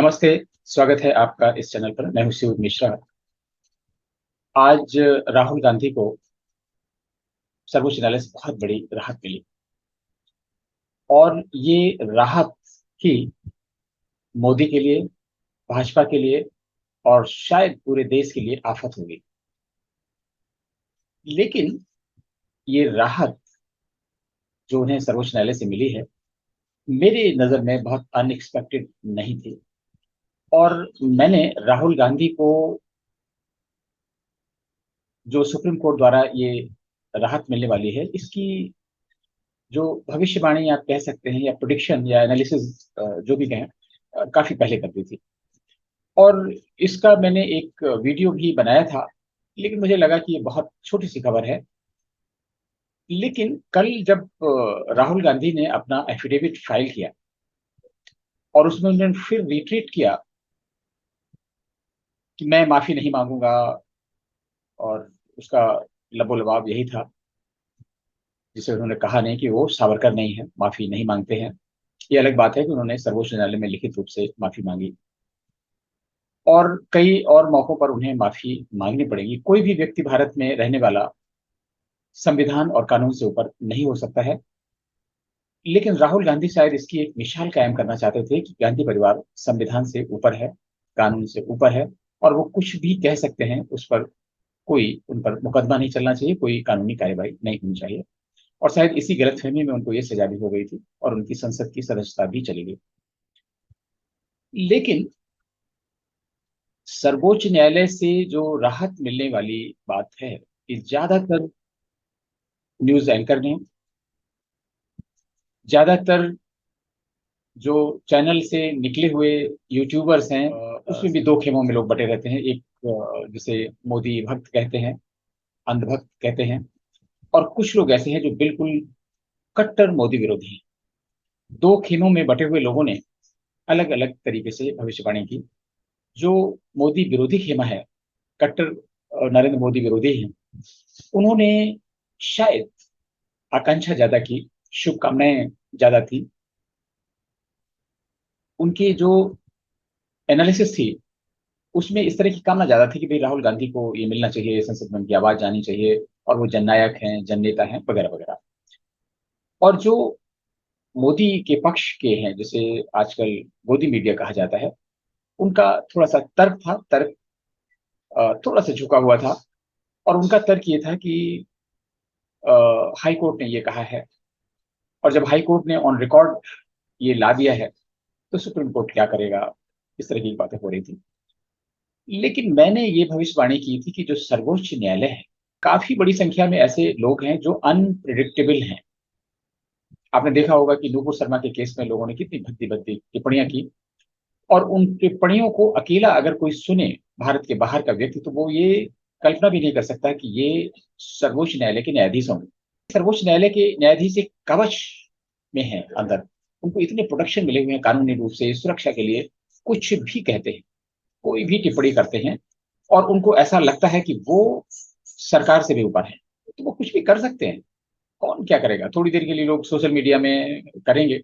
नमस्ते। स्वागत है आपका इस चैनल पर। मैं हूं शिव मिश्रा। आज राहुल गांधी को सर्वोच्च न्यायालय से बहुत बड़ी राहत मिली और ये राहत ही मोदी के लिए, भाजपा के लिए और शायद पूरे देश के लिए आफत होगी। लेकिन ये राहत जो उन्हें सर्वोच्च न्यायालय से मिली है, मेरी नजर में बहुत अनएक्सपेक्टेड नहीं थी। और मैंने राहुल गांधी को जो सुप्रीम कोर्ट द्वारा ये राहत मिलने वाली है, इसकी जो भविष्यवाणी आप कह सकते हैं या प्रोडिक्शन या एनालिसिस, जो भी कहें, काफी पहले कर दी थी। और इसका मैंने एक वीडियो भी बनाया था, लेकिन मुझे लगा कि ये बहुत छोटी सी खबर है। लेकिन कल जब राहुल गांधी ने अपना एफिडेविट फाइल किया और उसमें उन्होंने फिर रिट्रीट किया कि मैं माफी नहीं मांगूंगा, और उसका लबोलबाब यही था, जिसे उन्होंने कहा नहीं कि वो सावरकर नहीं है, माफी नहीं मांगते हैं। ये अलग बात है कि उन्होंने सर्वोच्च न्यायालय में लिखित रूप से माफी मांगी और कई और मौकों पर उन्हें माफी मांगनी पड़ेगी। कोई भी व्यक्ति भारत में रहने वाला संविधान और कानून से ऊपर नहीं हो सकता है। लेकिन राहुल गांधी शायद इसकी एक मिसाल कायम करना चाहते थे कि गांधी परिवार संविधान से ऊपर है, कानून से ऊपर है, और वो कुछ भी कह सकते हैं, उस पर कोई उन पर मुकदमा नहीं चलना चाहिए, कोई कानूनी कार्यवाही नहीं होनी चाहिए। और शायद इसी गलतफहमी में उनको ये सजा भी हो गई थी और उनकी संसद की सदस्यता भी चली गई। लेकिन सर्वोच्च न्यायालय से जो राहत मिलने वाली बात है, कि ज्यादातर न्यूज एंकर ने, ज्यादातर जो चैनल से निकले हुए यूट्यूबर्स हैं, उसमें भी दो खेमों में लोग बटे रहते हैं। एक जिसे मोदी भक्त कहते हैं, अंधभक्त कहते हैं, और कुछ लोग ऐसे हैं जो बिल्कुल कट्टर मोदी विरोधी हैं। दो खेमों में बटे हुए लोगों ने अलग अलग तरीके से भविष्यवाणी की। जो मोदी विरोधी खेमा है, कट्टर नरेंद्र मोदी विरोधी हैं, उन्होंने शायद आकांक्षा ज्यादा की, शुभकामनाएं ज्यादा थी। उनकी जो एनालिसिस थी, उसमें इस तरह की कामना ज्यादा थी कि भाई राहुल गांधी को ये मिलना चाहिए, संसद में उनकी आवाज जानी चाहिए, और वो जननायक हैं, जननेता हैं, वगैरह वगैरह। और जो मोदी के पक्ष के हैं, जिसे आजकल गोदी मीडिया कहा जाता है, उनका थोड़ा सा तर्क था, तर्क थोड़ा सा झुका हुआ था। और उनका तर्क ये था कि हाई कोर्ट ने ये कहा है, और जब हाई कोर्ट ने ऑन रिकॉर्ड ये ला दिया है, तो सुप्रीम कोर्ट क्या करेगा। इस तरह की बातें हो रही थी। लेकिन मैंने ये भविष्यवाणी की थी कि जो सर्वोच्च न्यायालय है, काफी बड़ी संख्या में ऐसे लोग हैं जो अनप्रिडिक्टेबल हैं। आपने देखा होगा कि नूपुर शर्मा के केस में लोगों ने कितनी भद्दी भद्दी टिप्पणियां की, और उन टिप्पणियों को अकेला अगर कोई सुने, भारत के बाहर का व्यक्ति, तो वो ये कल्पना भी नहीं कर सकता कि ये सर्वोच्च न्यायालय के न्यायाधीश होंगे। सर्वोच्च न्यायालय के न्यायाधीश एक कवच में है अंदर। उनको इतने प्रोटेक्शन मिले हुए हैं कानूनी रूप से, सुरक्षा के लिए कुछ भी कहते हैं, कोई भी टिप्पणी करते हैं, और उनको ऐसा लगता है कि वो सरकार से भी ऊपर है, तो वो कुछ भी कर सकते हैं। कौन क्या करेगा, थोड़ी देर के लिए लोग सोशल मीडिया में करेंगे,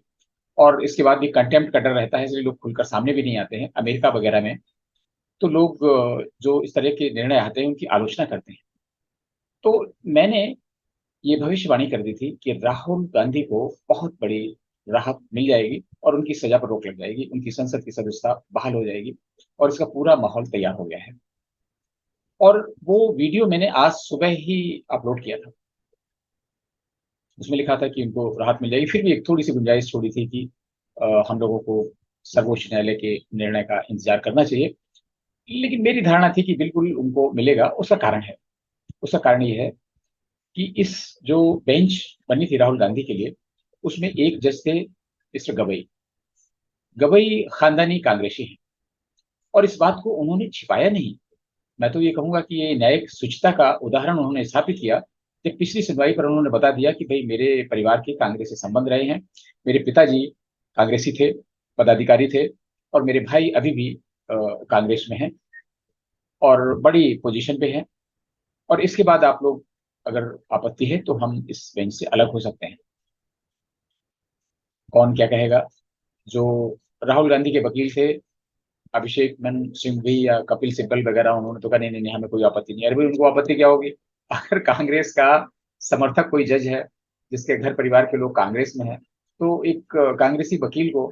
और इसके बाद भी कंटेम्प्ट का डर रहता है, इसलिए लोग खुलकर सामने भी नहीं आते हैं। अमेरिका वगैरह में तो लोग जो इस तरह के निर्णय आते हैं, उनकी आलोचना करते हैं। तो मैंने ये भविष्यवाणी कर दी थी कि राहुल गांधी को बहुत बड़ी राहत मिल जाएगी और उनकी सजा पर रोक लग जाएगी, उनकी संसद की सदस्यता बहाल हो जाएगी, और इसका पूरा माहौल तैयार हो गया है। और वो वीडियो मैंने आज सुबह ही अपलोड किया था। उसमें लिखा था कि उनको राहत मिल जाएगी। फिर भी एक थोड़ी सी गुंजाइश छोड़ी थी कि हम लोगों को सर्वोच्च न्यायालय के निर्णय का इंतजार करना चाहिए। लेकिन मेरी धारणा थी कि बिल्कुल उनको मिलेगा। उसका कारण है, उसका कारण ये है कि इस जो बेंच बनी थी राहुल गांधी के लिए, उसमें एक जज थे मिस्टर गवई। गवई खानदानी कांग्रेसी हैं, और इस बात को उन्होंने छिपाया नहीं। मैं तो ये कहूंगा कि ये न्यायिक शुचिता का उदाहरण उन्होंने स्थापित किया, जब पिछली सुनवाई पर उन्होंने बता दिया कि भाई मेरे परिवार के कांग्रेस से संबंध रहे हैं, मेरे पिताजी कांग्रेसी थे, पदाधिकारी थे, और मेरे भाई अभी भी कांग्रेस में हैं और बड़ी पोजीशन पे हैं। और इसके बाद आप लोग, अगर आपत्ति है तो हम इस बेंच से अलग हो सकते हैं। कौन क्या कहेगा। जो राहुल गांधी के वकील थे, अभिषेक मन सिंघवी या कपिल सिब्बल वगैरह, उन्होंने तो कहा नहीं नहीं नहीं, हमें कोई आपत्ति नहीं है। अरे भाई, उनको आपत्ति क्या होगी? अगर कांग्रेस का समर्थक कोई जज है, जिसके घर परिवार के लोग कांग्रेस में है, तो एक कांग्रेसी वकील को,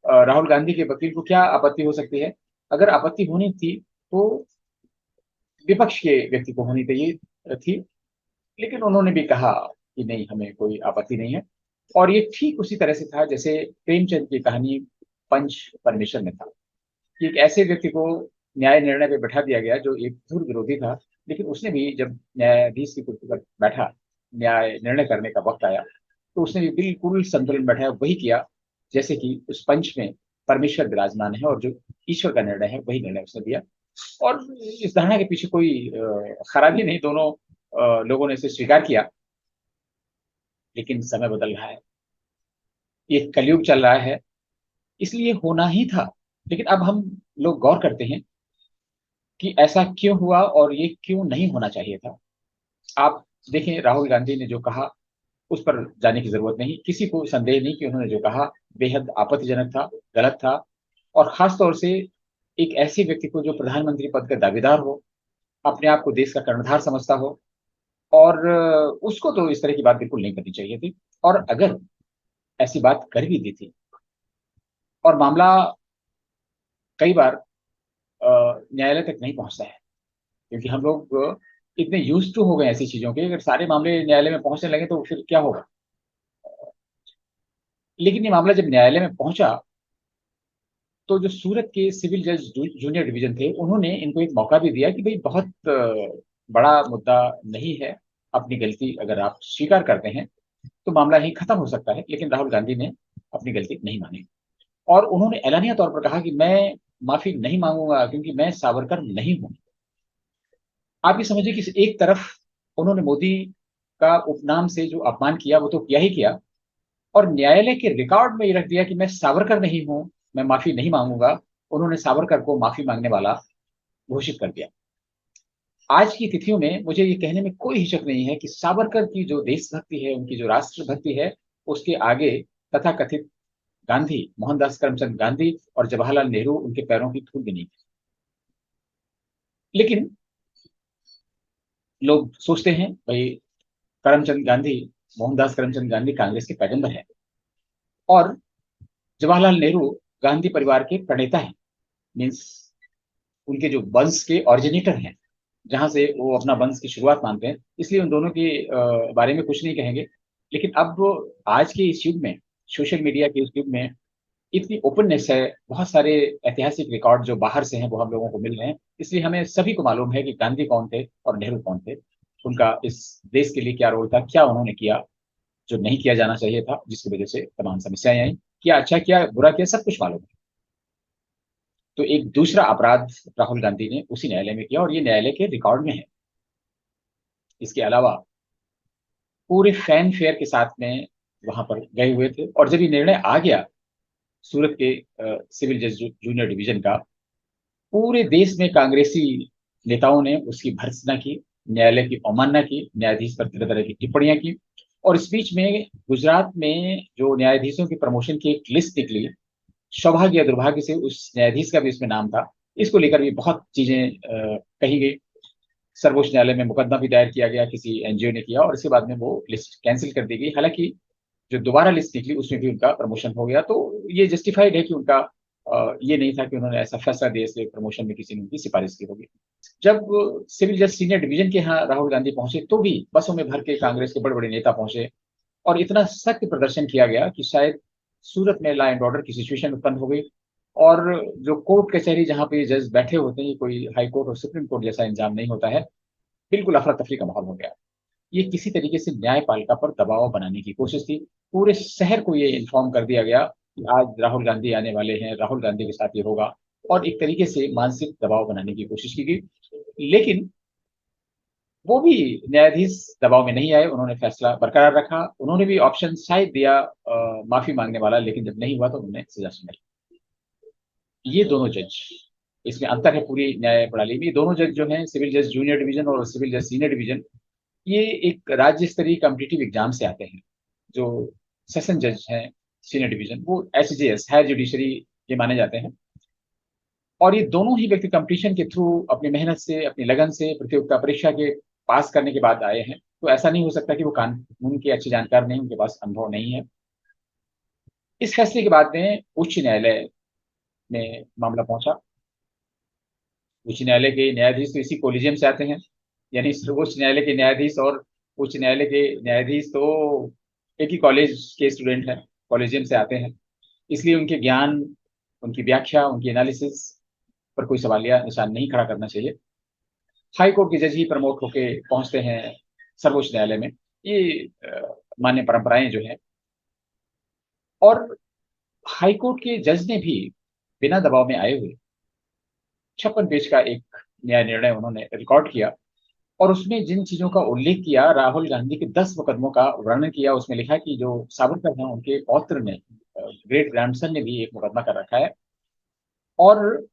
राहुल गांधी के वकील को क्या आपत्ति हो सकती है? अगर आपत्ति होनी थी तो विपक्ष के व्यक्ति को होनी चाहिए थी, लेकिन उन्होंने भी कहा कि नहीं, हमें कोई आपत्ति नहीं है। और ये ठीक उसी तरह से था जैसे प्रेमचंद की कहानी पंच परमेश्वर में था, कि एक ऐसे व्यक्ति को न्याय निर्णय पे बैठा दिया गया जो एक धुर विरोधी था, लेकिन उसने भी जब न्यायाधीश की कुर्सी पर बैठा, न्याय निर्णय करने का वक्त आया, तो उसने भी बिल्कुल संतुलन बैठाया, वही किया जैसे कि उस पंच में परमेश्वर विराजमान है और जो ईश्वर का निर्णय है वही निर्णय उसने दिया। और इस धारणा के पीछे कोई खराबी नहीं, दोनों लोगों ने इसे स्वीकार किया। लेकिन समय बदल रहा है, ये कलयुग चल रहा है, इसलिए होना ही था। लेकिन अब हम लोग गौर करते हैं कि ऐसा क्यों हुआ और ये क्यों नहीं होना चाहिए था। आप देखें, राहुल गांधी ने जो कहा उस पर जाने की जरूरत नहीं, किसी को संदेह नहीं कि उन्होंने जो कहा बेहद आपत्तिजनक था, गलत था। और खास तौर से एक ऐसे व्यक्ति को जो प्रधानमंत्री पद का दावेदार हो, अपने आप को देश का कर्णधार समझता हो, और उसको तो इस तरह की बात बिल्कुल नहीं करनी चाहिए थी। और अगर ऐसी बात कर भी दी थी, और मामला कई बार न्यायालय तक नहीं पहुंचता है, क्योंकि हम लोग इतने यूज टू हो गए ऐसी चीजों के, अगर सारे मामले न्यायालय में पहुंचने लगे तो फिर क्या होगा। लेकिन ये मामला जब न्यायालय में पहुंचा, तो जो सूरत के सिविल जज जूनियर डिवीजन थे, उन्होंने इनको एक मौका भी दिया कि भाई बहुत बड़ा मुद्दा नहीं है, अपनी गलती अगर आप स्वीकार करते हैं तो मामला ही खत्म हो सकता है। लेकिन राहुल गांधी ने अपनी गलती नहीं मानी, और उन्होंने ऐलानिया तौर पर कहा कि मैं माफी नहीं मांगूंगा क्योंकि मैं सावरकर नहीं हूं। आप ये समझिए कि एक तरफ उन्होंने मोदी का उपनाम से जो अपमान किया वो तो किया ही किया, और न्यायालय के रिकॉर्ड में ये रख दिया कि मैं सावरकर नहीं हूं, मैं माफी नहीं मांगूंगा। उन्होंने सावरकर को माफी मांगने वाला घोषित कर दिया। आज की तिथियों में मुझे ये कहने में कोई हिचक नहीं है कि सावरकर की जो देशभक्ति है, उनकी जो राष्ट्रभक्ति है, उसके आगे तथा कथित गांधी, मोहनदास करमचंद गांधी और जवाहरलाल नेहरू उनके पैरों की धूल भी नहीं थी। लेकिन लोग सोचते हैं भाई, करमचंद गांधी, मोहनदास करमचंद गांधी कांग्रेस के पैगंबर है, और जवाहरलाल नेहरू गांधी परिवार के प्रणेता हैं, मीन्स उनके जो वंश के ऑरिजिनेटर हैं, जहां से वो अपना वंश की शुरुआत मानते हैं, इसलिए उन दोनों के बारे में कुछ नहीं कहेंगे। लेकिन अब आज के इस युग में, सोशल मीडिया के इस युग में, इतनी ओपननेस है, बहुत सारे ऐतिहासिक रिकॉर्ड जो बाहर से हैं वो हम लोगों को मिल रहे हैं, इसलिए हमें सभी को मालूम है कि गांधी कौन थे और नेहरू कौन थे, उनका इस देश के लिए क्या रोल था, क्या उन्होंने किया जो नहीं किया जाना चाहिए था, जिसकी वजह से तमाम समस्याएं आई, क्या अच्छा किया बुरा किया, सब कुछ मालूम है। तो एक दूसरा अपराध राहुल गांधी ने उसी न्यायालय में किया, और ये न्यायालय के रिकॉर्ड में है। इसके अलावा पूरे फैन फेयर के साथ में वहां पर गए हुए थे, और जब ये निर्णय आ गया सूरत के सिविल जज जूनियर डिवीजन का, पूरे देश में कांग्रेसी नेताओं ने उसकी भर्त्सना की, न्यायालय की अवमानना की, न्यायाधीश पर तरह तरह की टिप्पणियां की। और इस बीच में गुजरात में जो न्यायाधीशों की प्रमोशन की एक लिस्ट निकली, सौभाग्य या दुर्भाग्य से उस न्यायाधीश का भी इसमें नाम था। इसको लेकर भी बहुत चीजें कही गई। सर्वोच्च न्यायालय में मुकदमा भी दायर किया गया, किसी एनजीओ ने किया, और इसके बाद में वो लिस्ट कैंसिल कर दी गई। हालांकि जो दोबारा लिस्ट निकली उसमें भी उनका प्रमोशन हो गया, तो ये जस्टिफाइड है कि उनका ये नहीं था कि उन्होंने ऐसा फैसला दिया इसलिए प्रमोशन में किसी ने उनकी सिफारिश की होगी। जब सिविल जज सीनियर डिवीजन के यहाँ राहुल गांधी पहुंचे, तो भी बसों में भर के कांग्रेस के बड़े बड़े नेता पहुंचे, और इतना सख्त प्रदर्शन किया गया कि शायद सूरत में लॉ एंड ऑर्डर की सिचुएशन उत्पन्न हो गई। और जो कोर्ट कचहरी जहाँ पे जज बैठे होते हैं, कोई हाई कोर्ट और सुप्रीम कोर्ट जैसा इंजाम नहीं होता है, बिल्कुल अफरा तफरी का माहौल हो गया। ये किसी तरीके से न्यायपालिका पर दबाव बनाने की कोशिश थी। पूरे शहर को ये इन्फॉर्म कर दिया गया कि आज राहुल गांधी आने वाले हैं, राहुल गांधी के साथ ये होगा, और एक तरीके से मानसिक दबाव बनाने की कोशिश की गई। लेकिन वो भी न्यायाधीश दबाव में नहीं आए, उन्होंने फैसला बरकरार रखा। उन्होंने भी ऑप्शन शायद दिया माफी मांगने वाला, लेकिन जब नहीं हुआ तो उन्होंने सजा सुनाई। ये दोनों जज, इसमें अंतर है पूरी न्याय प्रणाली में। ये दोनों जज जो हैं, सिविल जज जूनियर डिवीजन और सिविल जज सीनियर डिवीजन, ये एक राज्य स्तरीय कॉम्पिटिटिव एग्जाम से आते हैं। जो सेशन जज हैं सीनियर डिवीजन, वो एसजेएस हायर जुडिशरी के माने जाते हैं। और ये दोनों ही व्यक्ति कंपटीशन के थ्रू अपनी मेहनत से, अपनी लगन से प्रतियोगिता परीक्षा के पास करने के बाद आए हैं। तो ऐसा नहीं हो सकता कि वो कानून के अच्छे जानकार नहीं, उनके पास अनुभव नहीं है। इस फैसले के बाद में उच्च न्यायालय में मामला पहुंचा। उच्च न्यायालय के न्यायाधीश तो इसी कोलिजियम से आते हैं, यानी सर्वोच्च न्यायालय के न्यायाधीश और उच्च न्यायालय के न्यायाधीश तो एक ही कॉलेज के स्टूडेंट हैं, कॉलेजियम से आते हैं। इसलिए उनके ज्ञान, उनकी व्याख्या, उनकी एनालिसिस पर कोई सवालिया निशान नहीं खड़ा करना चाहिए। हाई कोर्ट के जज ही प्रमोट होके पहुंचते हैं सर्वोच्च न्यायालय में। ये मान्य परंपराएं जो है। और हाई कोर्ट के जज ने भी बिना दबाव में आए हुए 56 पेज का एक न्याय निर्णय उन्होंने रिकॉर्ड किया। और उसमें जिन चीजों का उल्लेख किया, राहुल गांधी के 10 मुकदमों का वर्णन किया। उसमें लिखा कि जो सावरकर हैं उनके पौत्र ने, ग्रेट ग्रैंडसन ने भी एक मुकदमा कर रखा है, और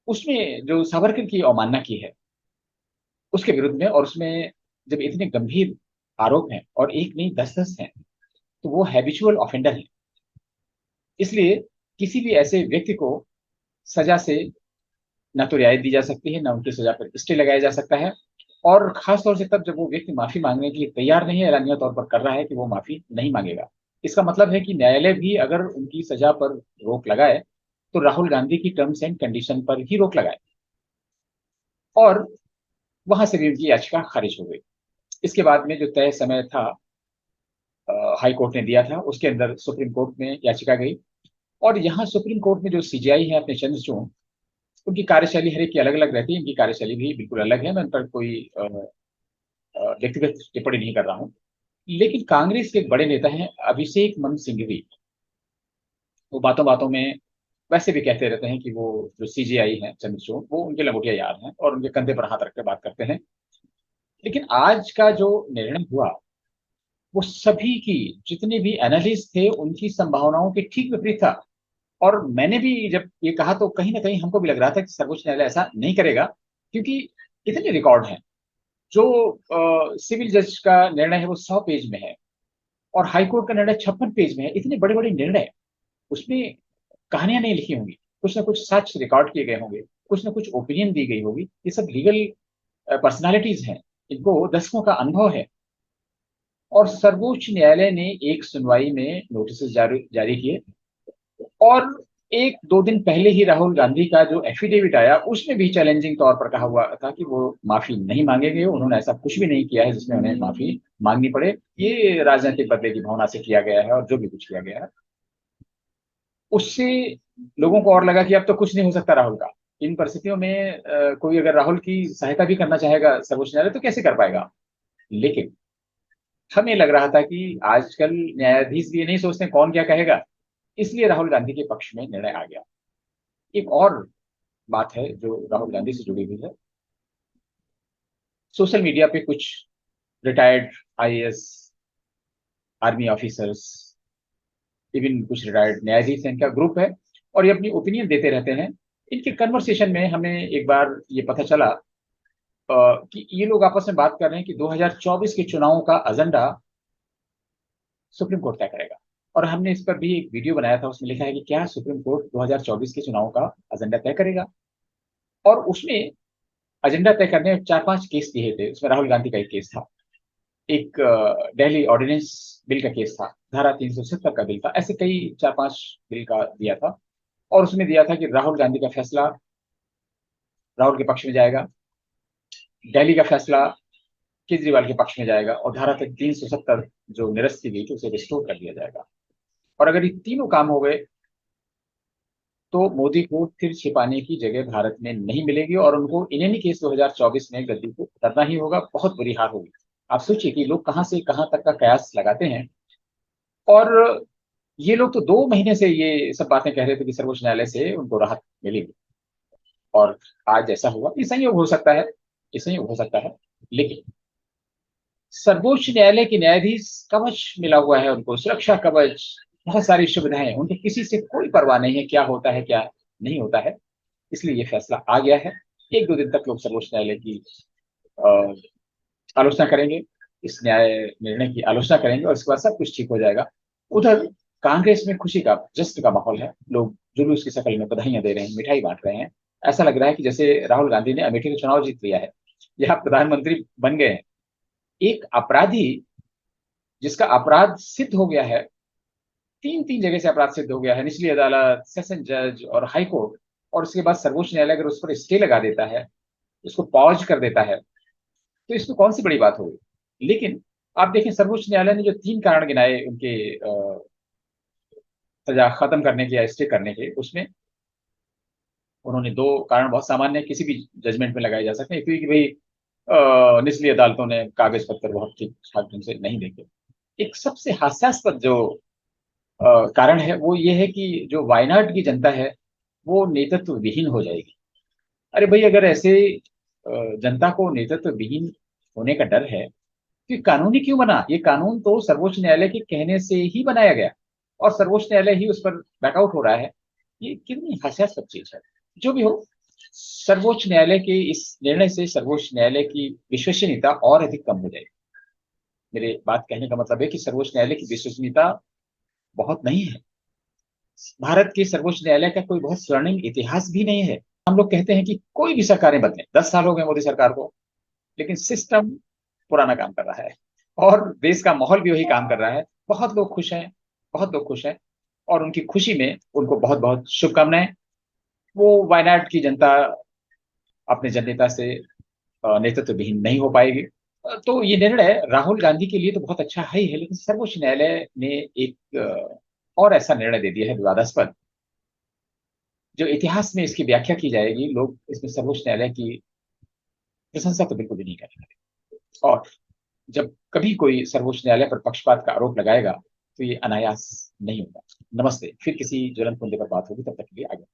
उसमें जो सावरकर की अवमानना की है उसके विरुद्ध में। और उसमें जब इतने गंभीर आरोप हैं और एक नहीं 10-10 हैं, तो वो हैबिचुअल ऑफेंडर है। इसलिए किसी भी ऐसे व्यक्ति को सजा से न तो रियायत दी जा सकती है, न उनकी सजा पर स्टे लगाया जा सकता है। और खास तौर से तब जब वो व्यक्ति माफी मांगने के लिए तैयार नहीं है, ऐलानिया तौर पर कर रहा है कि वो माफी नहीं मांगेगा। इसका मतलब है कि न्यायालय भी अगर उनकी सजा पर रोक लगाए तो राहुल गांधी की टर्म्स एंड कंडीशन पर ही रोक लगाए। और वहां से भी उनकी याचिका खारिज हो गई। इसके बाद में जो तय समय था हाई कोर्ट ने दिया था, उसके अंदर सुप्रीम कोर्ट में याचिका गई। और यहाँ सुप्रीम कोर्ट में जो सीजेआई है अपने चंद्रचूड़, उनकी कार्यशैली हर एक की अलग अलग रहती है। इनकी कार्यशैली भी बिल्कुल अलग है। मैं उन पर कोई व्यक्तिगत टिप्पणी नहीं कर रहा हूँ। लेकिन कांग्रेस के एक बड़े नेता हैं अभिषेक मनु सिंघवी, वो बातों बातों में वैसे भी कहते रहते हैं कि वो जो सीजेआई है चंद्रचूड़, वो उनके लंगोटिया यार हैं और उनके कंधे पर हाथ रख कर बात करते हैं। लेकिन आज का जो निर्णय हुआ वो सभी की, जितने भी एनालिस्ट थे उनकी संभावनाओं के ठीक विपरीत था। और मैंने भी जब ये कहा तो कहीं ना कहीं हमको भी लग रहा था कि सर्वोच्च न्यायालय ऐसा नहीं करेगा, क्योंकि इतने रिकॉर्ड हैं। जो सिविल जज का निर्णय है वो 100 पेज में है, और हाईकोर्ट का निर्णय 56 पेज में है। इतने बड़े बड़े निर्णय, उसमें कहानियां नहीं लिखी होंगी, कुछ ना कुछ सच रिकॉर्ड किए गए होंगे, कुछ ना कुछ ओपिनियन दी गई होगी। ये सब लीगल पर्सनालिटीज हैं, इनको दशकों का अनुभव है। और सर्वोच्च न्यायालय ने एक सुनवाई में नोटिस जारी जारी किए। और 1-2 दिन पहले ही राहुल गांधी का जो एफिडेविट आया उसमें भी चैलेंजिंग तौर पर कहा हुआ था कि वो माफी नहीं मांगेंगे, उन्होंने ऐसा कुछ भी नहीं किया है जिसमें उन्हें माफी मांगनी पड़े। ये राजनीतिक बदले की भावना से किया गया है, और जो भी कुछ किया गया है उससे लोगों को और लगा कि अब तो कुछ नहीं हो सकता राहुल का। इन परिस्थितियों में कोई अगर राहुल की सहायता भी करना चाहेगा सर्वोच्च न्यायालय तो कैसे कर पाएगा। लेकिन हमें लग रहा था कि आजकल न्यायाधीश भी ये नहीं सोचते कौन क्या कहेगा, इसलिए राहुल गांधी के पक्ष में निर्णय आ गया। एक और बात है जो राहुल गांधी से जुड़ी हुई है। सोशल मीडिया पे कुछ retired IAS, army officers, even कुछ रिटायर्ड न्यायाधीश हैं, इनका ग्रुप है, और ये अपनी ओपिनियन देते रहते हैं। इनके कन्वर्सेशन में हमें एक बार ये पता चला कि ये लोग आपस में बात कर रहे हैं कि 2024 के चुनावों का एजेंडा सुप्रीम कोर्ट तय करेगा। और हमने इस पर भी एक वीडियो बनाया था, उसमें लिखा है कि क्या सुप्रीम कोर्ट 2024 के चुनाव का एजेंडा तय करेगा। और उसमें एजेंडा तय करने में 4-5 केस दिए थे। उसमें राहुल गांधी का एक केस था, एक दिल्ली ऑर्डिनेंस बिल का केस था, धारा 370 का बिल था। ऐसे कई 4-5 बिल का दिया था। और उसमें दिया था कि राहुल गांधी का फैसला राहुल के पक्ष में जाएगा, दिल्ली का फैसला केजरीवाल के पक्ष में जाएगा, और धारा 370 जो निरस्त की गई थी उसे रिस्टोर कर दिया जाएगा। और अगर ये तीनों काम हो गए तो मोदी को फिर छिपाने की जगह भारत में नहीं मिलेगी, और उनको इन एनी केस 2024 में गद्दी को करना ही होगा। बहुत बुरी हार होगी। आप सोचिए कि लोग कहां से कहां तक का कयास लगाते हैं। और ये लोग तो 2 महीने से ये सब बातें कह रहे थे कि सर्वोच्च न्यायालय से उनको राहत मिलेगी, और आज ऐसा हुआ। ये संयोग हो सकता है, ये संयोग हो सकता है। लेकिन सर्वोच्च न्यायालय के न्यायाधीश, कवच मिला हुआ है उनको, सुरक्षा कवच, बहुत सारी सुविधाएं, उनके किसी से कोई परवाह नहीं है क्या होता है क्या नहीं होता है। इसलिए ये फैसला आ गया है। 1-2 दिन तक लोग सर्वोच्च न्यायालय की अ, आलोचना करेंगे, इस न्याय निर्णय की आलोचना करेंगे, और इसके बाद सब कुछ ठीक हो जाएगा। उधर कांग्रेस में खुशी का, जश्न का माहौल है। लोग जुलूस की शक्ल में बधाइयां दे रहे हैं, मिठाई बांट रहे हैं। ऐसा लग रहा है कि जैसे राहुल गांधी ने अमेठी में चुनाव जीत लिया है या प्रधानमंत्री बन गए हैं। एक अपराधी जिसका अपराध सिद्ध हो गया है, तीन तीन जगह से अपराध सिद्ध हो गया है, निचली अदालत, सेशन जज और हाई कोर्ट, और उसके बाद सर्वोच्च न्यायालय अगर उस पर स्टे लगा देता है, उसको पॉज कर देता है, तो इसमें कौन सी बड़ी बात होगी। लेकिन आप देखें, सर्वोच्च न्यायालय ने जो तीन कारण गिनाए उनके सजा खत्म करने के या स्टे करने के, उसमें उन्होंने दो कारण बहुत सामान्य किसी भी जजमेंट में लगाए जा सकते हैं, क्योंकि भाई निचली अदालतों ने कागज पत्तर बहुत ठीक ठाक ढंग से नहीं देखे। एक सबसे हास्यास्पद जो कारण है वो ये है कि जो वायनाड की जनता है वो नेतृत्व विहीन हो जाएगी। अरे भाई, अगर ऐसे जनता को नेतृत्व विहीन होने का डर है तो ये कानूनी क्यों बना। ये कानून तो सर्वोच्च न्यायालय के कहने से ही बनाया गया, और सर्वोच्च न्यायालय ही उस पर बैकआउट हो रहा है। ये कितनी हास्यास्पद चीज है। जो भी हो, सर्वोच्च न्यायालय के इस निर्णय से सर्वोच्च न्यायालय की विश्वसनीयता और अधिक कम हो जाएगी। मेरे बात कहने का मतलब है कि सर्वोच्च न्यायालय की विश्वसनीयता बहुत नहीं है। भारत के सर्वोच्च न्यायालय का कोई बहुत स्वर्णिम इतिहास भी नहीं है। हम लोग कहते हैं कि कोई भी सरकारें बदले, 10 साल हो गए मोदी सरकार को, लेकिन सिस्टम पुराना काम कर रहा है, और देश का माहौल भी वही काम कर रहा है। बहुत लोग खुश हैं, बहुत लोग खुश हैं, और उनकी खुशी में उनको बहुत बहुत शुभकामनाएं। वो वायनाड की जनता अपने जननेता से नेतृत्व विहीन नहीं हो पाएगी। तो ये निर्णय राहुल गांधी के लिए तो बहुत अच्छा है ही है, लेकिन सर्वोच्च न्यायालय ने एक और ऐसा निर्णय दे दिया है विवादास्पद, जो इतिहास में इसकी व्याख्या की जाएगी। लोग इसमें सर्वोच्च न्यायालय की प्रशंसा तो बिल्कुल भी नहीं करेंगे। और जब कभी कोई सर्वोच्च न्यायालय पर पक्षपात का आरोप लगाएगा तो ये अनायास नहीं होगा। नमस्ते, फिर किसी ज्वलंत मुद्दे पर बात होगी, तब तक के लिए आगे।